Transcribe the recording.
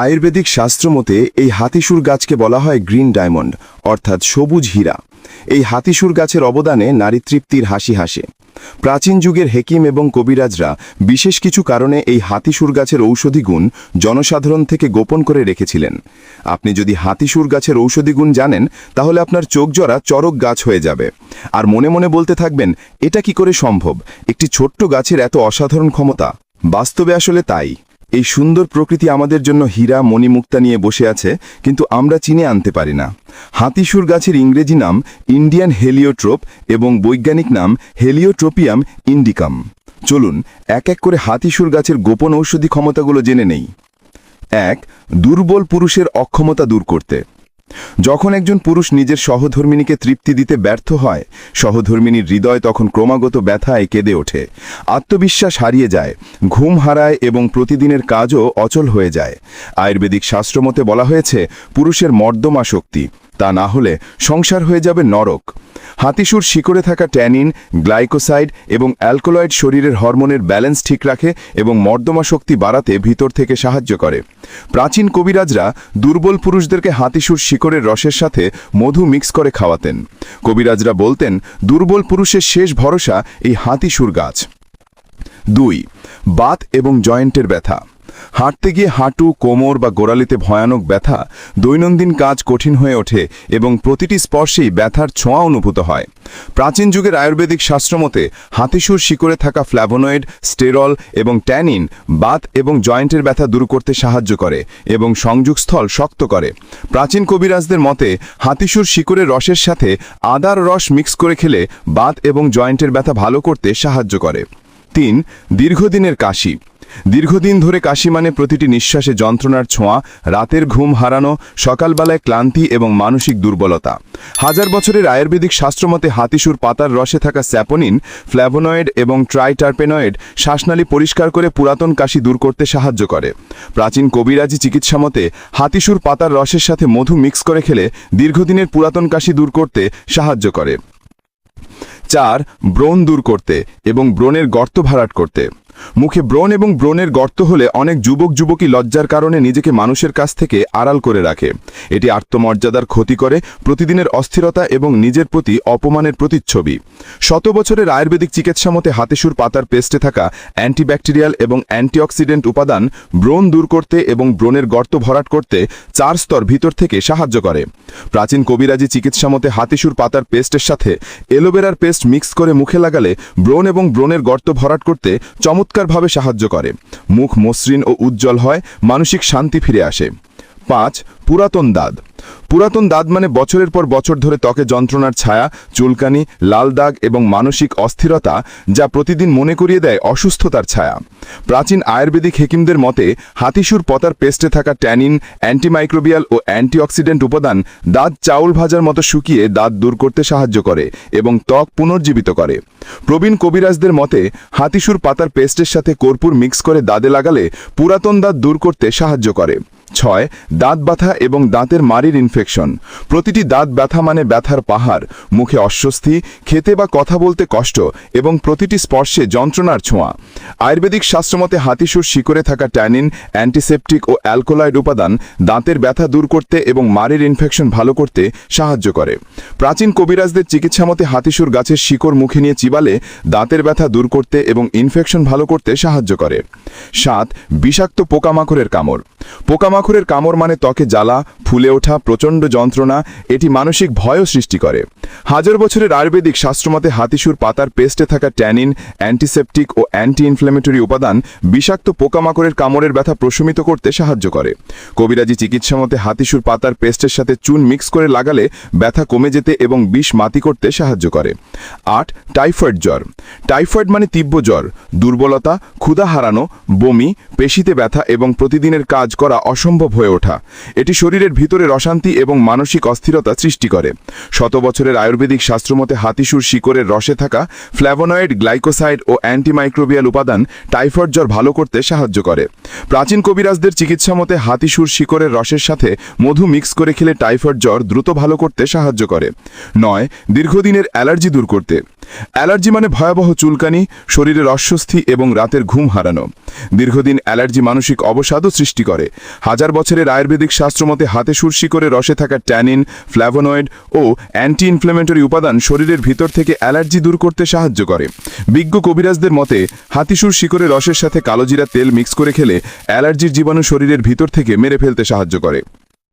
আয়ুর্বেদিক শাস্ত্রমতে এই হাতিসুর গাছকে বলা হয় গ্রিন ডায়মন্ড অর্থাৎ সবুজ হীরা। এই হাতিসুর গাছের অবদানে নারী তৃপ্তির হাসি হাসে। প্রাচীন যুগের হেকিম এবং কবিরাজরা বিশেষ কিছু কারণে এই হাতিসুর গাছের ঔষধি গুণ জনসাধারণ থেকে গোপন করে রেখেছিলেন। আপনি যদি হাতিসুর গাছের ঔষধি গুণ জানেন তাহলে আপনার চোখজোড়া চরক গাছ হয়ে যাবে, আর মনে মনে বলতে থাকবেন, এটা কি করে সম্ভব, একটি ছোট্ট গাছের এত অসাধারণ ক্ষমতা। বাস্তবে আসলে তাই। এই সুন্দর প্রকৃতি আমাদের জন্য হীরা মণিমুক্তা নিয়ে বসে আছে, কিন্তু আমরা চিনে আনতে পারি না। হাতিসুর গাছের ইংরেজি নাম ইন্ডিয়ান হেলিওট্রোপ এবং বৈজ্ঞানিক নাম হেলিওট্রোপিয়াম ইন্ডিকাম। চলুন এক এক করে হাতিসুর গাছের গোপন ঔষধি ক্ষমতাগুলো জেনে নেই। 1. দুর্বল পুরুষের অক্ষমতা দূর করতে। যখন একজন পুরুষ নিজের সহধর্মিণীকে তৃপ্তি দিতে ব্যর্থ হয়, সহধর্মিণীর হৃদয় তখন ক্রমাগত ব্যথায় কেঁদে ওঠে, আত্মবিশ্বাস হারিয়ে যায়, ঘুম হারায় এবং প্রতিদিনের কাজও অচল হয়ে যায়। আয়ুর্বেদিক শাস্ত্রমতে বলা হয়েছে, পুরুষের মর্দমা শক্তি, তা না হলে সংসার হয়ে যাবে নরক। হাতিসুর শিকড়ে থাকা ট্যানিন, গ্লাইকোসাইড এবং অ্যালকোলয়েড শরীরের হরমোনের ব্যালেন্স ঠিক রাখে এবং মর্দমা শক্তি বাড়াতে ভিতর থেকে সাহায্য করে। প্রাচীন কবিরাজরা দুর্বল পুরুষদেরকে হাতিসুর শিকড়ের রসের সাথে মধু মিক্স করে খাওয়াতেন। কবিরাজরা বলতেন, দুর্বল পুরুষের শেষ ভরসা এই হাতিসুর গাছ। 2. বাত এবং জয়েন্টের ব্যথা। হাঁটতে গিয়ে হাঁটু, কোমর বা গোড়ালিতে ভয়ানক ব্যথা, দৈনন্দিন কাজ কঠিন হয়ে ওঠে এবং প্রতিটি স্পর্শেই ব্যথার ছোঁয়া অনুভূত হয়। প্রাচীন যুগের আয়ুর্বেদিক শাস্ত্রমতে হাতিসুর শিকড়ে থাকা ফ্ল্যাভোনয়েড, স্টেরল এবং ট্যানিন বাত এবং জয়েন্টের ব্যথা দূর করতে সাহায্য করে এবং সংযোগস্থল শক্ত করে। প্রাচীন কবিরাজদের মতে হাতিসুর শিকড়ের রসের সাথে আদার রস মিক্স করে খেলে বাত এবং জয়েন্টের ব্যথা ভালো করতে সাহায্য করে। 3. দীর্ঘদিনের কাশি। দীর্ঘদিন ধরে কাশি মানে প্রতিটি নিঃশ্বাসে যন্ত্রণার ছোঁয়া, রাতের ঘুম হারানো, সকালবেলায় ক্লান্তি এবং মানসিক দুর্বলতা। হাজার বছরের আয়ুর্বেদিক শাস্ত্রমতে হাতিসুর পাতার রসে থাকা স্যাপোনিন, ফ্ল্যাভোনয়েড এবং ট্রাইটারপেনয়েড শ্বাসনালী পরিষ্কার করে পুরাতন কাশি দূর করতে সাহায্য করে। প্রাচীন কবিরাজি চিকিৎসা মতে হাতিসুর পাতার রসের সাথে মধু মিক্স করে খেলে দীর্ঘদিনের পুরাতন কাশি দূর করতে সাহায্য করে। 4. ব্রণ দূর করতে এবং ব্রণের গর্ত ভরাট করতে। মুখে ব্রণ এবং ব্রণের গর্ত হলে অনেক যুবক যুবতী লজ্জার কারণে নিজেকে মানুষের কাছ থেকে আড়াল করে রাখে। এটি আত্মমর্যাদার ক্ষতি করে, প্রতিদিনের অস্থিরতা এবং নিজের প্রতি অপমানের প্রতিচ্ছবি। শত বছরের আয়ুর্বেদিক চিকিৎসা মতে হাতিসুর পাতার পেস্টে থাকা অ্যান্টিব্যাকটেরিয়াল এবং অ্যান্টিঅক্সিডেন্ট উপাদান ব্রণ দূর করতে এবং ব্রণের গর্ত ভরাট করতে 4 স্তর ভিতর থেকে সাহায্য করে। প্রাচীন কবিরাজি চিকিৎসা মতে হাতিসুর পাতার পেস্টের সাথে এলোভেরার পেস্ট মিক্স করে মুখে লাগালে ব্রণ এবং ব্রণের গর্ত ভরাট করতে চমৎকারভাবে সাহায্য করে। মুখ মসৃণ ও উজ্জ্বল হয়, মানসিক শান্তি ফিরে আসে। 5. পুরাতন দাঁত। পুরাতন দাঁত মানে বছরের পর বছর ধরে ত্বকে যন্ত্রণার ছায়া, চুলকানি, লাল দাগ এবং মানসিক অস্থিরতা, যা প্রতিদিন মনে করিয়ে দেয় অসুস্থতার ছায়া। প্রাচীন আয়ুর্বেদিক হেকিমদের মতে হাতিসুর পাতার পেস্টে থাকা ট্যানিন, অ্যান্টিমাইক্রোবিয়াল ও অ্যান্টিঅক্সিডেন্ট উপাদান দাঁত চাউল ভাজার মতো শুকিয়ে দাঁত দূর করতে সাহায্য করে এবং ত্বক পুনর্জীবিত করে। প্রবীণ কবিরাজদের মতে হাতিসুর পাতার পেস্টের সাথে কর্পূর মিক্স করে দাঁতে লাগালে পুরাতন দাঁত দূর করতে সাহায্য করে। 6. দাঁত ব্যথা এবং দাঁতের মাড়ির ইনফেকশন। প্রতিটি দাঁত ব্যথা মানে ব্যথার পাহাড়, মুখে অস্বস্তি, খেতে বা কথা বলতে কষ্ট এবং প্রতিটি স্পর্শে যন্ত্রণার ছোঁয়া। আয়ুর্বেদিক শাস্ত্রমতে হাতিসুর শিকড়ে থাকা ট্যানিন, অ্যান্টিসেপটিক ও অ্যালকোলয়েড উপাদান দাঁতের ব্যথা দূর করতে এবং মাড়ির ইনফেকশন ভালো করতে সাহায্য করে। প্রাচীন কবিরাজদের চিকিৎসা মতে হাতিসুর গাছের শিকড় মুখে নিয়ে চিবালে দাঁতের ব্যথা দূর করতে এবং ইনফেকশন ভালো করতে সাহায্য করে। 7. বিষাক্ত পোকামাকড়ের কামড়। পোকামাকড়ের কামড় মানে ত্বকে জ্বালা, ফুলে ওঠা, প্রচণ্ড যন্ত্রণা, এটি মানসিক ভয়ও সৃষ্টি করে। হাজার বছরের আয়ুর্বেদিক শাস্ত্রমতে হাতিসুর পাতার পেস্টে থাকা ট্যানিন, অ্যান্টিসেপটিক ও অ্যান্টি ইনফ্ল্যামেটরি উপাদান বিষাক্ত পোকামাকড়ের কামড়ের ব্যথা প্রশমিত করতে সাহায্য করে। কবিরাজি চিকিৎসা মতে হাতিসুর পাতার পেস্টের সাথে চুন মিক্স করে লাগালে ব্যথা কমে যেতে এবং বিষ মাতি করতে সাহায্য করে। 8. টাইফয়েড জ্বর। টাইফয়েড মানে তীব্র জ্বর, দুর্বলতা, ক্ষুধা হারানো, বমি, পেশিতে ব্যথা এবং প্রতিদিনের কাজ করা অসম্ভব হয়ে ওঠা। এটি শরীরের ভিতরে অশান্তি এবং মানসিক অস্থিরতা সৃষ্টি করে। শত বছরের আয়ুর্বেদিক শাস্ত্রমতে হাতিসুর শিকড়ের রসে থাকা ফ্ল্যাভোনয়েড, গ্লাইকোসাইড ও অ্যান্টিমাইক্রোবিয়াল উপাদান টাইফয়েড জ্বর ভালো করতে সাহায্য করে। প্রাচীন কবিরাজদের চিকিৎসা মতে হাতিসুর শিকড়ের রসের সাথে মধু মিক্স করে খেলে টাইফয়েড জ্বর দ্রুত ভালো করতে সাহায্য করে। 9. দীর্ঘদিনের অ্যালার্জি দূর করতে। অ্যালার্জি মানে ভয়াবহ চুলকানি, শরীরের অস্বস্তি এবং রাতের ঘুম হারানো। দীর্ঘদিন অ্যালার্জি মানসিক অবসাদও সৃষ্টি করে। হাজার বছরের আয়ুর্বেদিক শাস্ত্রমতে হাতিসুর শিকড়ে রসে থাকা ট্যানিন, ফ্ল্যাভোনয়েড ও অ্যান্টি ইনফ্ল্যামেটরি উপাদান শরীরের ভিতর থেকে অ্যালার্জি দূর করতে সাহায্য করে। বিজ্ঞ কবিরাজদের মতে হাতিসুর শিকড়ে রসের সাথে কালোজিরা তেল মিক্স করে খেলে অ্যালার্জির জীবাণু শরীরের ভিতর থেকে মেরে ফেলতে সাহায্য করে।